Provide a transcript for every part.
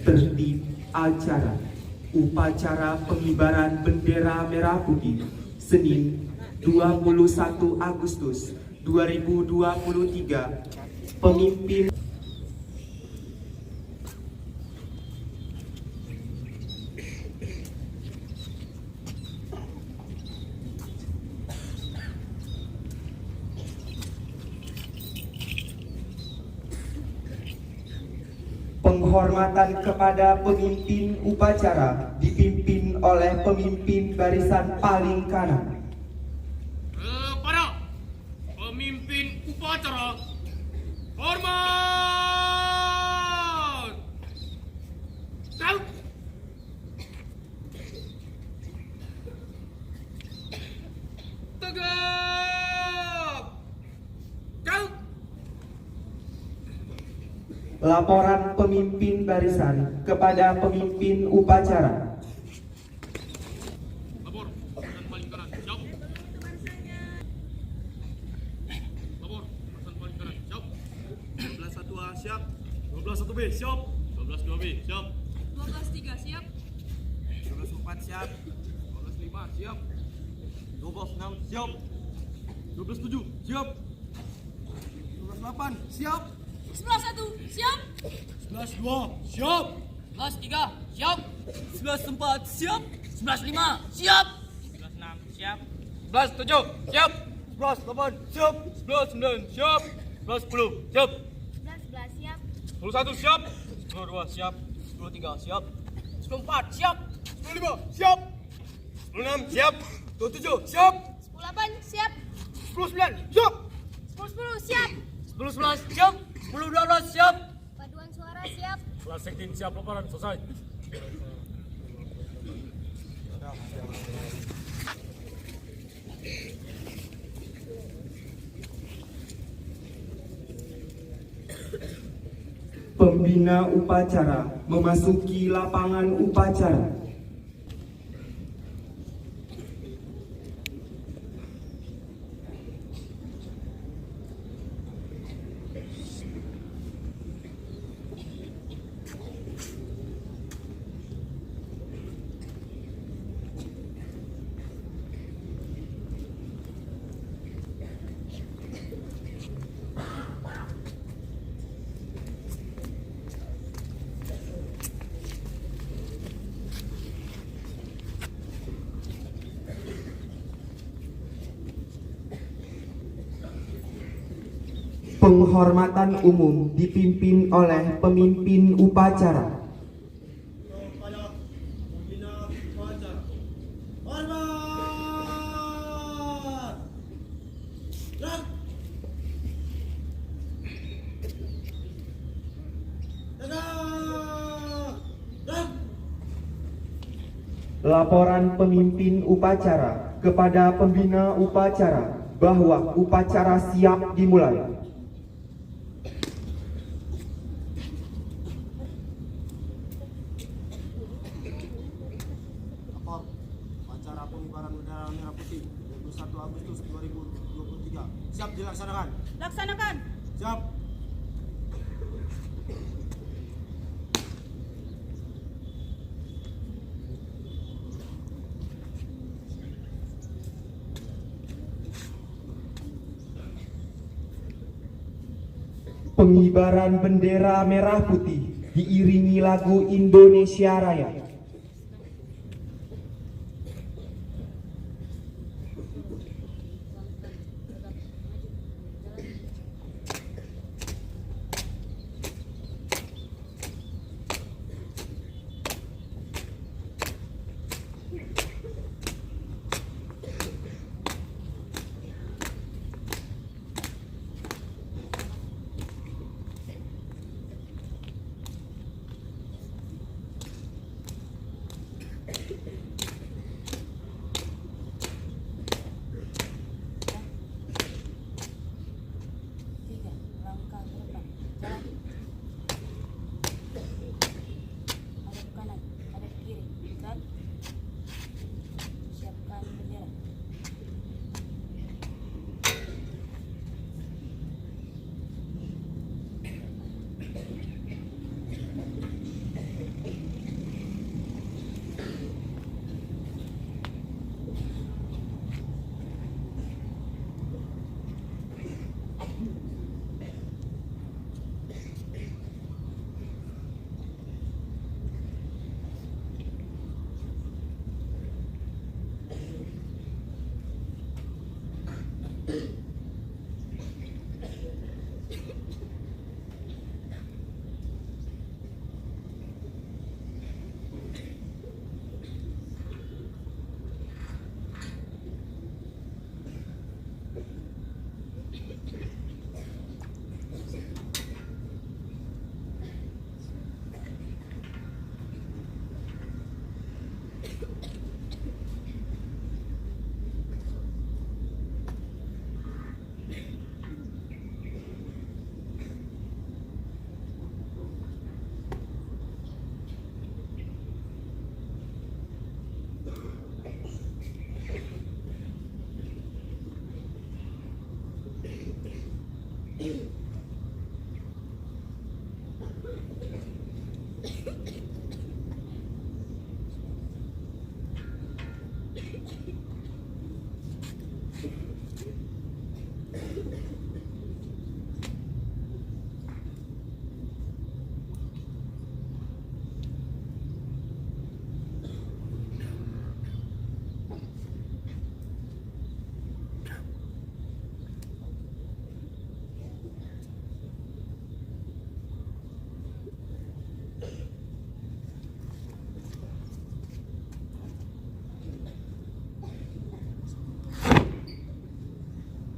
Tertib acara upacara pengibaran bendera merah putih Senin 21 Agustus 2023. Pemimpin penghormatan kepada pemimpin upacara dipimpin oleh pemimpin barisan paling kanan. Para pemimpin upacara, hormat! Kau tegap! Kau Laporan pemimpin barisan kepada pemimpin upacara. lapor, barisan paling kanan, siap. Lapor, barisan paling kanan, siap. 12-1A siap. 12-1B, siap. 12-2B, siap. 12-3 siap. 12-4 siap. 12-5, siap. 12-6 siap. 12-7, siap. 12-8 siap. 11-1 siap. 11-2, siap. 11-3 siap. 11-4 siap. 11-5 siap. 11-6 siap. 11-7, siap. 11-8 siap. 11-9, siap. 11-10, siap. 11-11 siap. 11-1, siap. 10-2 siap. 10-3 siap. 10-4 siap. 10-5, siap. 10-6, siap. 10-7, siap. 10-8 siap. 10-9, siap. 10-10 siap. 10-11, siap. 10-12, siap. Paduan suara siap. Kelas sektin siap, laporan selesai. Pembina upacara memasuki lapangan upacara. Penghormatan umum dipimpin oleh pemimpin upacara. Kepada pembina upacara. Hormat! Gerak! Tegak! Gerak! Laporan pemimpin upacara kepada pembina upacara bahwa upacara siap dimulai. Lapor. Acara pengibaran bendera merah putih 21 Agustus 2023. Siap dilaksanakan. Laksanakan. Siap. Pengibaran bendera merah putih diiringi lagu Indonesia Raya.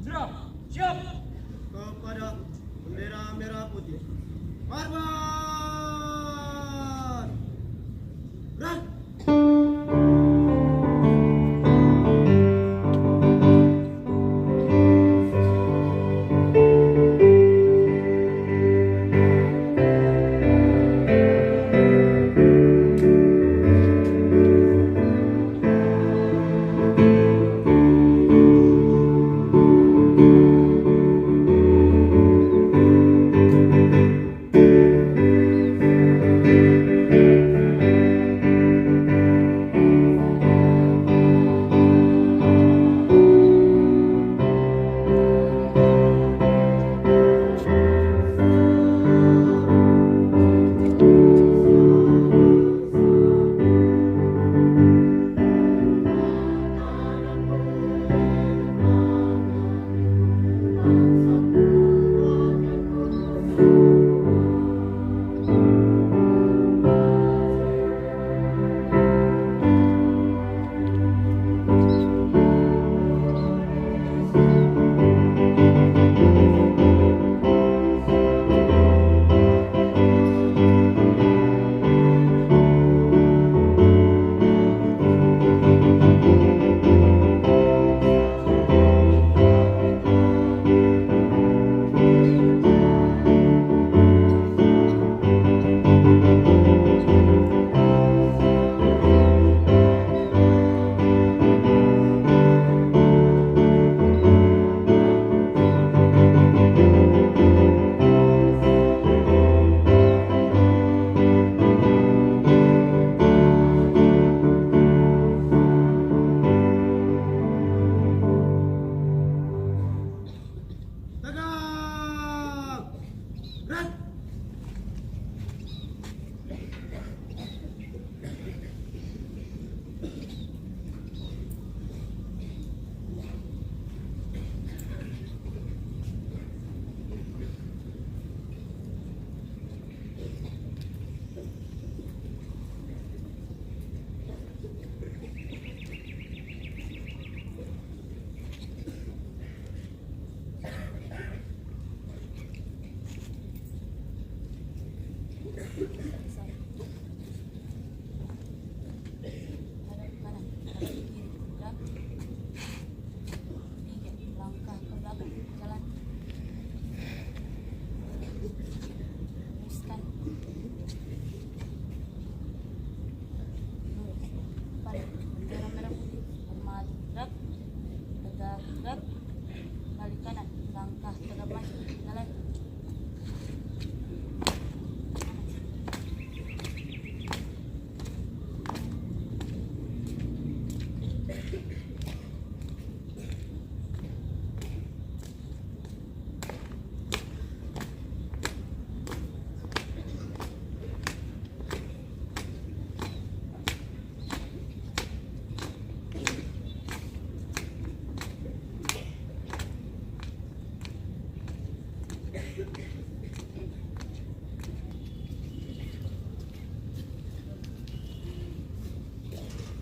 Drop. Siap. Kepada bendera merah putih. Korban. Gerak.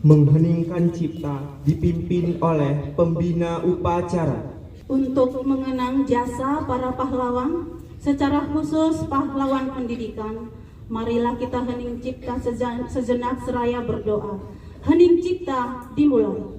Mengheningkan cipta dipimpin oleh pembina upacara. Untuk mengenang jasa para pahlawan, secara khusus pahlawan pendidikan, marilah kita hening cipta sejenak seraya berdoa. Hening cipta dimulai.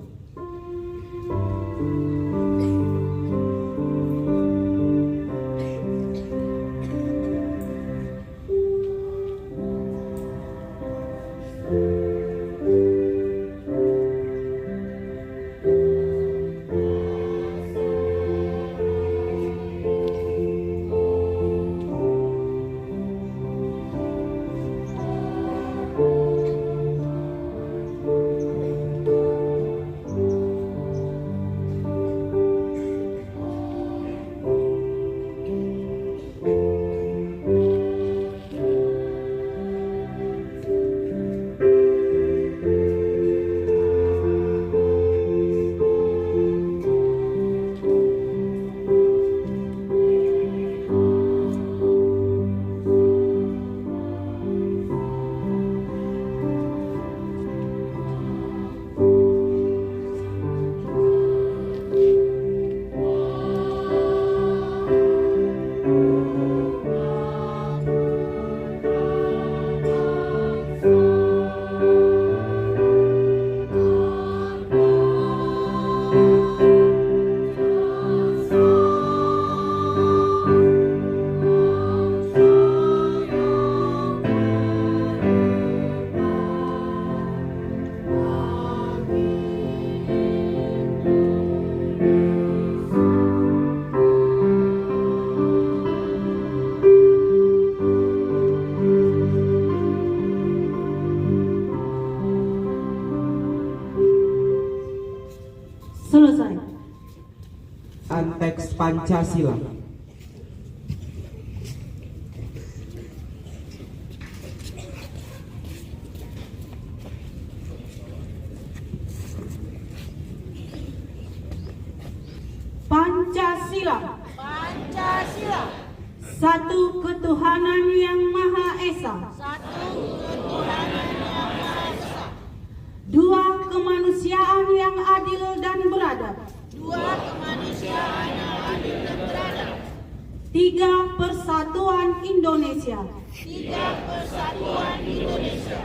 Pancasila. Pancasila. Pancasila. Satu ketuhanan yang Maha Esa. Satu ketuhanan yang Maha Esa. Dua kemanusiaan yang adil dan beradab. Dua kemanusiaan yang adil dan beradab. Tiga persatuan Indonesia. Tiga persatuan Indonesia.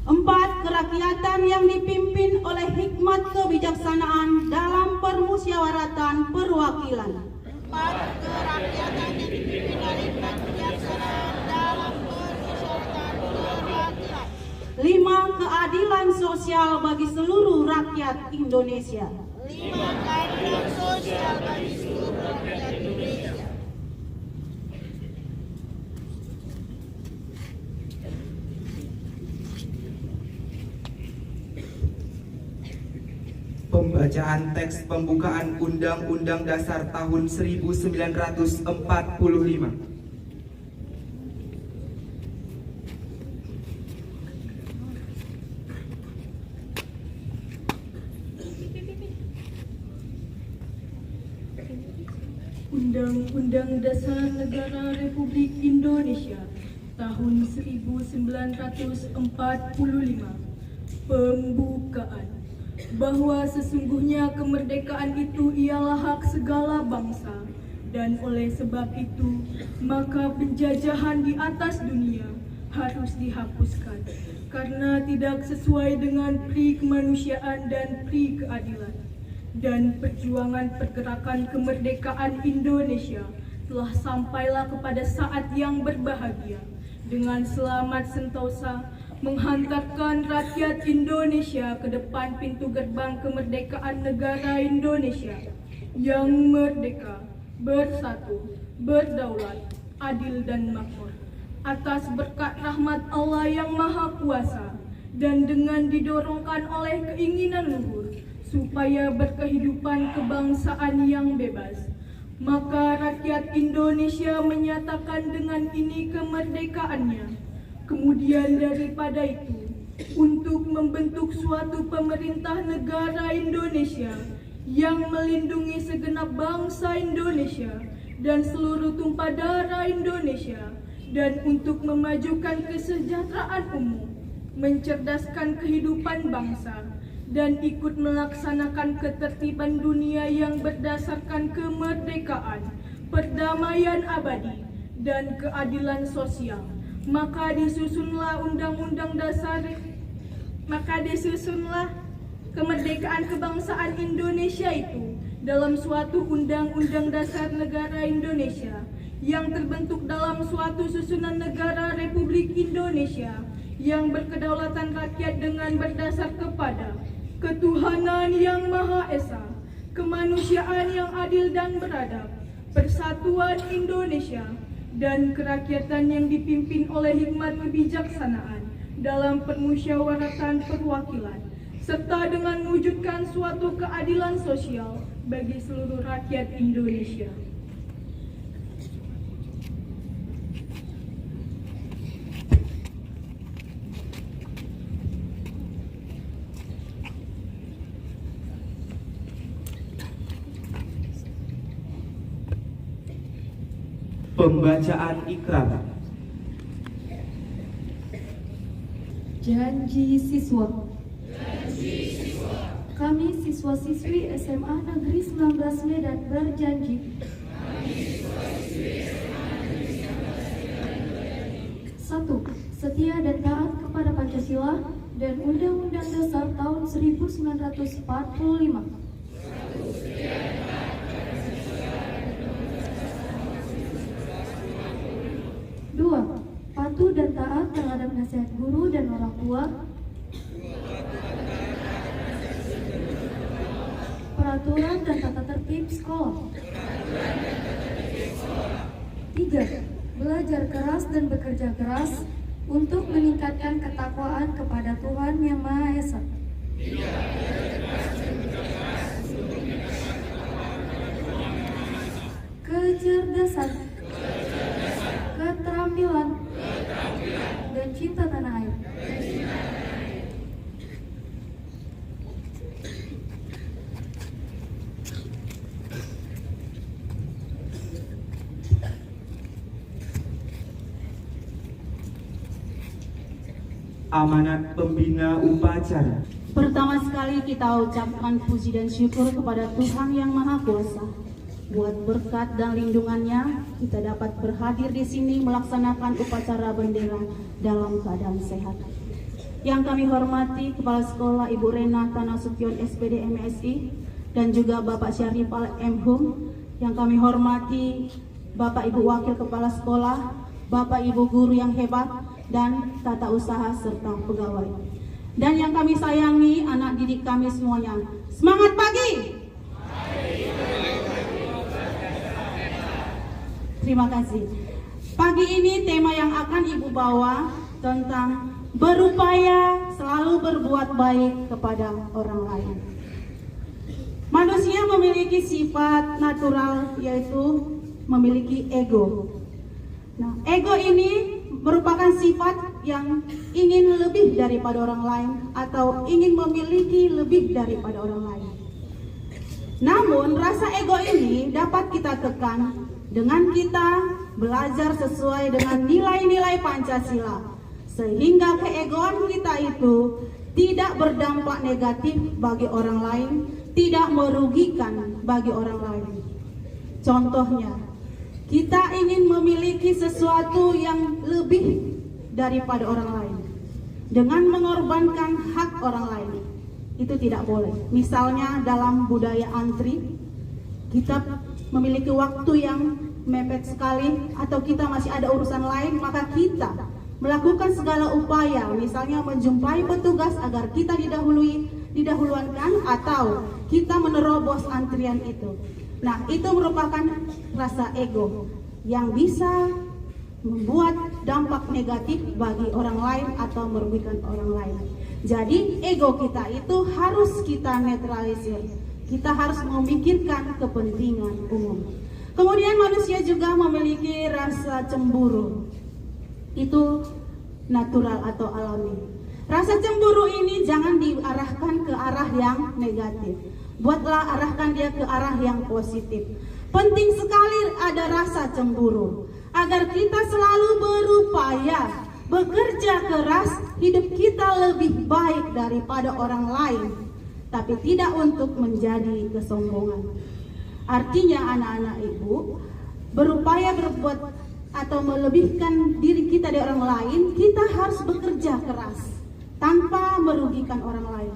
Empat kerakyatan yang dipimpin oleh hikmat kebijaksanaan dalam permusyawaratan perwakilan. Empat kerakyatan yang dipimpin oleh hikmat kebijaksanaan dalam permusyawaratan perwakilan. Lima keadilan sosial bagi seluruh rakyat Indonesia. Lima keadilan sosial bagi seluruh rakyat Indonesia. Pembacaan teks pembukaan Undang-Undang Dasar tahun 1945. Undang-Undang Dasar Negara Republik Indonesia tahun 1945. Pembukaan. Bahwa sesungguhnya kemerdekaan itu ialah hak segala bangsa, dan oleh sebab itu maka penjajahan di atas dunia harus dihapuskan karena tidak sesuai dengan pri kemanusiaan dan pri keadilan. Dan perjuangan pergerakan kemerdekaan Indonesia telah sampailah kepada saat yang berbahagia dengan selamat sentosa menghantarkan rakyat Indonesia ke depan pintu gerbang kemerdekaan negara Indonesia yang merdeka, bersatu, berdaulat, adil dan makmur atas berkat rahmat Allah yang Maha Kuasa dan dengan didorongkan oleh keinginan luhur supaya berkehidupan kebangsaan yang bebas. Maka rakyat Indonesia menyatakan dengan ini kemerdekaannya. Kemudian daripada itu, untuk membentuk suatu pemerintah negara Indonesia yang melindungi segenap bangsa Indonesia dan seluruh tumpah darah Indonesia, dan untuk memajukan kesejahteraan umum, mencerdaskan kehidupan bangsa, dan ikut melaksanakan ketertiban dunia yang berdasarkan kemerdekaan, perdamaian abadi, dan keadilan sosial. Maka disusunlah kemerdekaan kebangsaan Indonesia itu dalam suatu undang-undang dasar negara Indonesia yang terbentuk dalam suatu susunan negara Republik Indonesia yang berkedaulatan rakyat dengan berdasar kepada ketuhanan yang Maha Esa, kemanusiaan yang adil dan beradab, persatuan Indonesia, dan kerakyatan yang dipimpin oleh hikmat kebijaksanaan dalam permusyawaratan perwakilan, serta dengan mewujudkan suatu keadilan sosial bagi seluruh rakyat Indonesia. Pembacaan ikrar. Janji siswa. Kami siswa-siswi SMA Negeri 19 Medan berjanji satu, setia dan taat kepada Pancasila dan Undang-Undang Dasar tahun 1945. 2. Patuh dan taat terhadap nasihat guru dan orang tua, peraturan dan tata tertib sekolah. 3. Belajar keras dan bekerja keras untuk meningkatkan ketakwaan kepada Tuhan Yang Maha Esa. 4. amanat pembina upacara. Pertama sekali kita ucapkan puji dan syukur kepada Tuhan Yang Maha Kuasa. Buat berkat dan lindungannya, kita dapat berhadir di sini melaksanakan upacara bendera dalam keadaan sehat. Yang kami hormati Kepala Sekolah Ibu Rena Tanasution SPD MSI dan juga Bapak Syarifal M. Hum. Yang kami hormati Bapak Ibu Wakil Kepala Sekolah, Bapak Ibu Guru yang hebat, dan tata usaha serta pegawai. Dan yang kami sayangi anak didik kami semuanya. Semangat pagi! Terima kasih. Pagi ini tema yang akan Ibu bawa tentang berupaya selalu berbuat baik kepada orang lain. Manusia memiliki sifat natural yaitu memiliki ego. Nah, ego ini merupakan sifat yang ingin lebih daripada orang lain atau ingin memiliki lebih daripada orang lain. Namun rasa ego ini dapat kita tekan dengan kita belajar sesuai dengan nilai-nilai Pancasila, sehingga keegoan kita itu tidak berdampak negatif bagi orang lain, tidak merugikan bagi orang lain. Contohnya, kita ingin memiliki sesuatu yang lebih daripada orang lain dengan mengorbankan hak orang lain. Itu tidak boleh. Misalnya dalam budaya antri, kita memiliki waktu yang mepet sekali atau kita masih ada urusan lain, maka kita melakukan segala upaya, misalnya menjumpai petugas agar kita didahulukan atau kita menerobos antrian itu. Nah, itu merupakan rasa ego yang bisa membuat dampak negatif bagi orang lain atau merugikan orang lain. Jadi ego kita itu harus kita netralisir. Kita harus memikirkan kepentingan umum. Kemudian manusia juga memiliki rasa cemburu. Itu natural atau alami. Rasa cemburu ini jangan diarahkan ke arah yang negatif. Buatlah arahkan dia ke arah yang positif. Penting sekali ada rasa cemburu agar kita selalu berupaya, bekerja keras, hidup kita lebih baik daripada orang lain, tapi tidak untuk menjadi kesombongan. Artinya anak-anak ibu berupaya berbuat atau melebihkan diri kita dari orang lain, kita harus bekerja keras tanpa merugikan orang lain.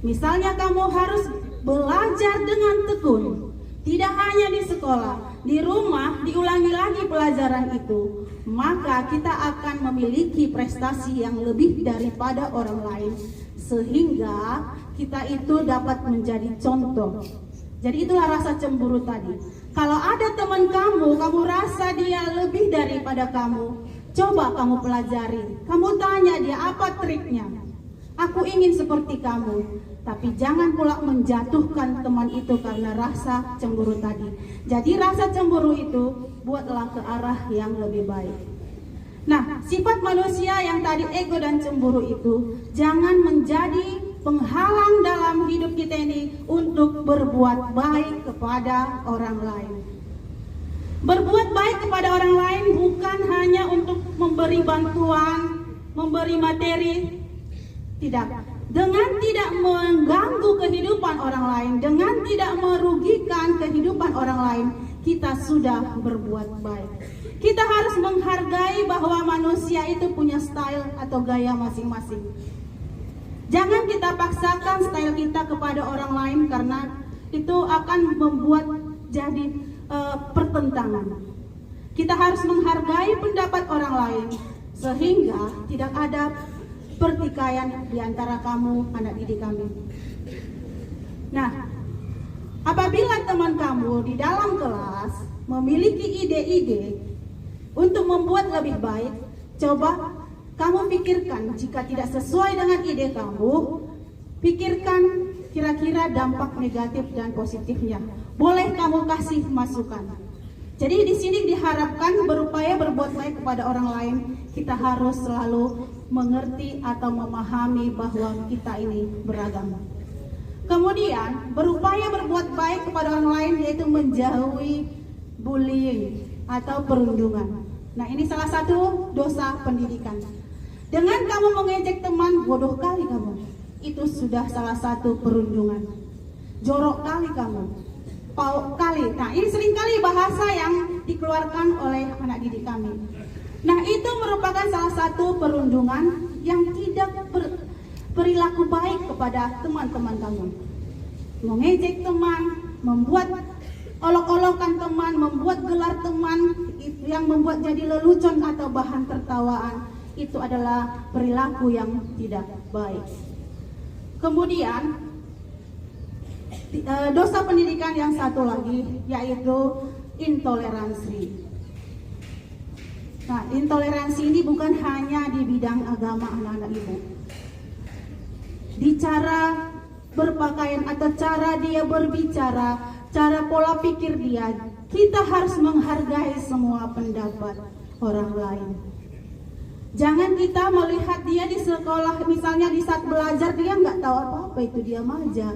Misalnya kamu harus belajar dengan tekun, tidak hanya di sekolah, di rumah diulangi lagi pelajaran itu, maka kita akan memiliki prestasi yang lebih daripada orang lain, sehingga kita itu dapat menjadi contoh. Jadi itulah rasa cemburu tadi. Kalau ada teman kamu rasa dia lebih daripada kamu, coba kamu pelajari. Kamu tanya dia apa triknya. Aku ingin seperti kamu. Tapi jangan pula menjatuhkan teman itu karena rasa cemburu tadi. Jadi rasa cemburu itu buatlah ke arah yang lebih baik. Nah, sifat manusia yang tadi ego dan cemburu itu jangan menjadi penghalang dalam hidup kita ini untuk berbuat baik kepada orang lain. Berbuat baik kepada orang lain bukan hanya untuk memberi bantuan, memberi materi, tidak. Dengan tidak mengganggu kehidupan orang lain, dengan tidak merugikan kehidupan orang lain, kita sudah berbuat baik. Kita harus menghargai bahwa manusia itu punya style atau gaya masing-masing. Jangan kita paksakan style kita kepada orang lain karena itu akan membuat jadi pertentangan. Kita harus menghargai pendapat orang lain sehingga tidak ada pertikaian di antara kamu, anak didik kami. Nah, apabila teman kamu di dalam kelas memiliki ide-ide untuk membuat lebih baik, coba kamu pikirkan jika tidak sesuai dengan ide kamu, pikirkan kira-kira dampak negatif dan positifnya. Boleh kamu kasih masukan. Jadi di sini diharapkan berupaya berbuat baik kepada orang lain, kita harus selalu mengerti atau memahami bahwa kita ini beragam. Kemudian berupaya berbuat baik kepada orang lain yaitu menjauhi bullying atau perundungan. Nah, ini salah satu dosa pendidikan. Dengan kamu mengejek teman, bodoh kali kamu. Itu sudah salah satu perundungan. Jorok kali kamu. Pauk kali. Nah, ini seringkali bahasa yang dikeluarkan oleh anak didik kami. Nah, itu merupakan salah satu perundungan yang tidak perilaku baik kepada teman-teman kamu. Mengejek teman, membuat olok-olokan teman, membuat gelar teman yang membuat jadi lelucon atau bahan tertawaan, itu adalah perilaku yang tidak baik. Kemudian dosa pendidikan yang satu lagi yaitu intoleransi. Nah, intoleransi ini bukan hanya di bidang agama anak-anak ibu. Di cara berpakaian atau cara dia berbicara, cara pola pikir dia, kita harus menghargai semua pendapat orang lain. Jangan kita melihat dia di sekolah, misalnya di saat belajar dia nggak tahu apa-apa, itu dia aja.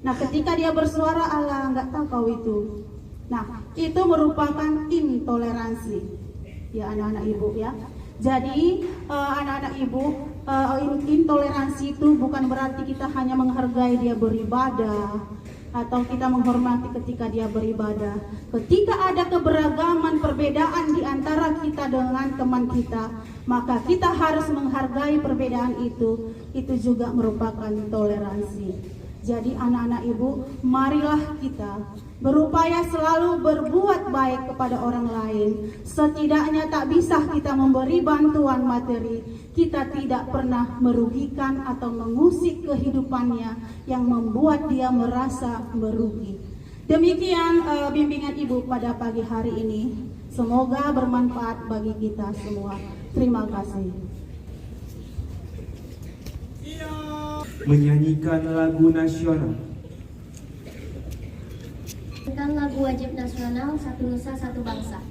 Nah, ketika dia bersuara, Allah nggak tahu kau itu. Nah, itu merupakan intoleransi, ya anak-anak ibu ya. Jadi anak-anak ibu, intoleransi itu bukan berarti kita hanya menghargai dia beribadah atau kita menghormati ketika dia beribadah. Ketika ada keberagaman, perbedaan di antara kita dengan teman kita, maka kita harus menghargai perbedaan itu. Itu juga merupakan toleransi. Jadi anak-anak ibu, marilah kita berupaya selalu berbuat baik kepada orang lain. Setidaknya tak bisa kita memberi bantuan materi, kita tidak pernah merugikan atau mengusik kehidupannya yang membuat dia merasa merugi. Demikian bimbingan ibu pada pagi hari ini. Semoga bermanfaat bagi kita semua. Terima kasih. Menyanyikan lagu nasional. Tentang lagu wajib nasional Satu Nusa Satu Bangsa.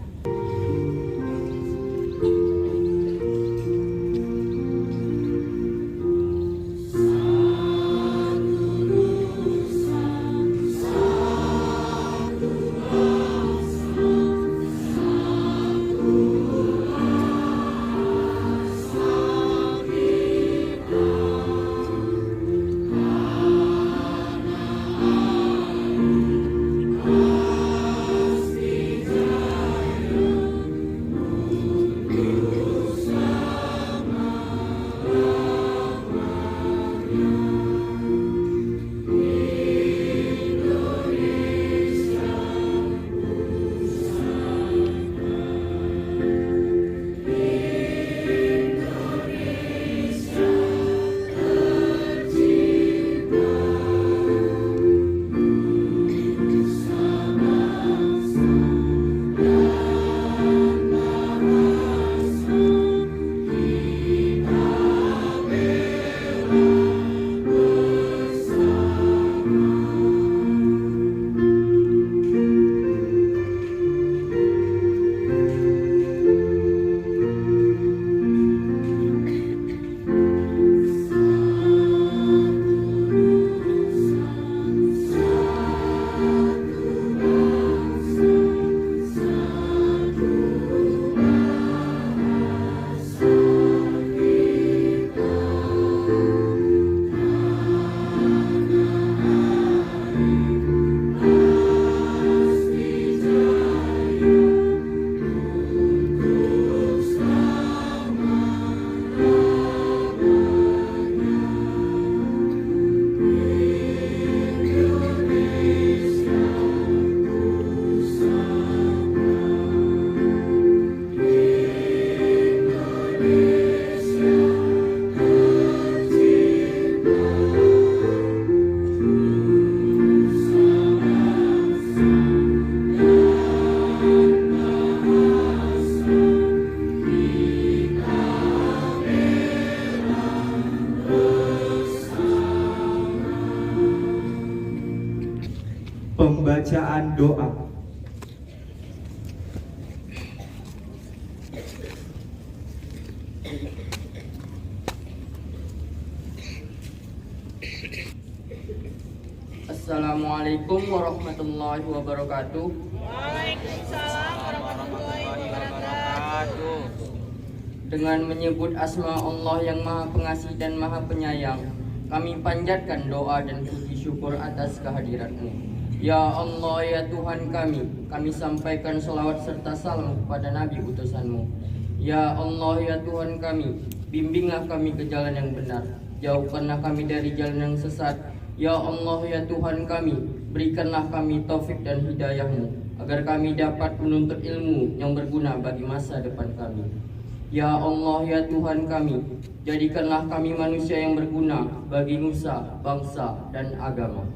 Pembacaan doa. Assalamualaikum warahmatullahi wabarakatuh. Waalaikumsalam warahmatullahi wabarakatuh. Dengan menyebut asma Allah yang Maha Pengasih dan Maha Penyayang, kami panjatkan doa dan puji syukur atas kehadirat-Mu. Ya Allah, ya Tuhan kami sampaikan salawat serta salam kepada Nabi utusan-Mu. Ya Allah, ya Tuhan kami, bimbinglah kami ke jalan yang benar, jauhkanlah kami dari jalan yang sesat. Ya Allah, ya Tuhan kami, berikanlah kami taufik dan hidayah-Mu, agar kami dapat menuntut ilmu yang berguna bagi masa depan kami. Ya Allah, ya Tuhan kami, jadikanlah kami manusia yang berguna bagi nusa, bangsa, dan agama.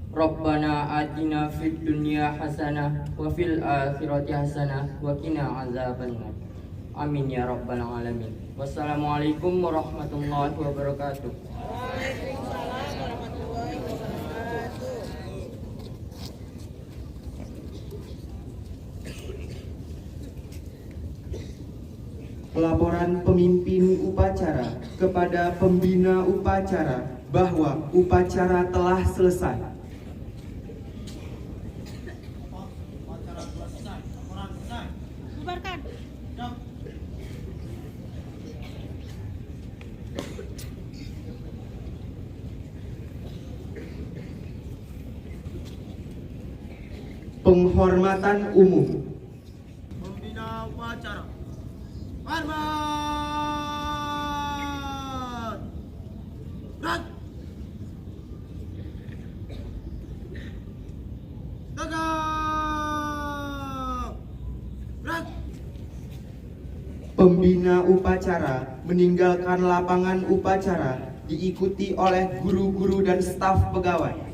Rabbana atina fid dunya hasanah wa fil akhirati hasanah wa qina azabannar. Amin ya rabbal alamin. Wassalamualaikum warahmatullahi wabarakatuh. Pelaporan pemimpin upacara kepada pembina upacara bahwa upacara telah selesai. Upacara telah selesai. Laporan selesai. Bubarkan. Siap. Penghormatan umum. Pembina upacara. Hormat. Berat. Tegak. Berat. Pembina upacara meninggalkan lapangan upacara diikuti oleh guru-guru dan staf pegawai.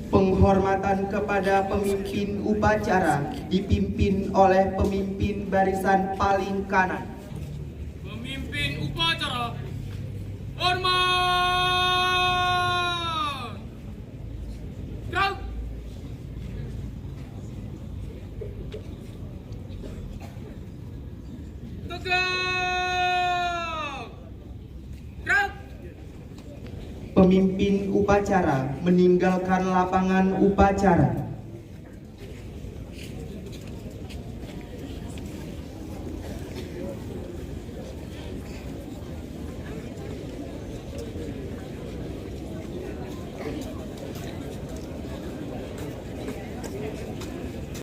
Penghormatan kepada pemimpin upacara dipimpin oleh pemimpin barisan paling kanan. Pemimpin upacara, hormat. Gerak. Tegak. Gerak. Pemimpin upacara meninggalkan lapangan upacara.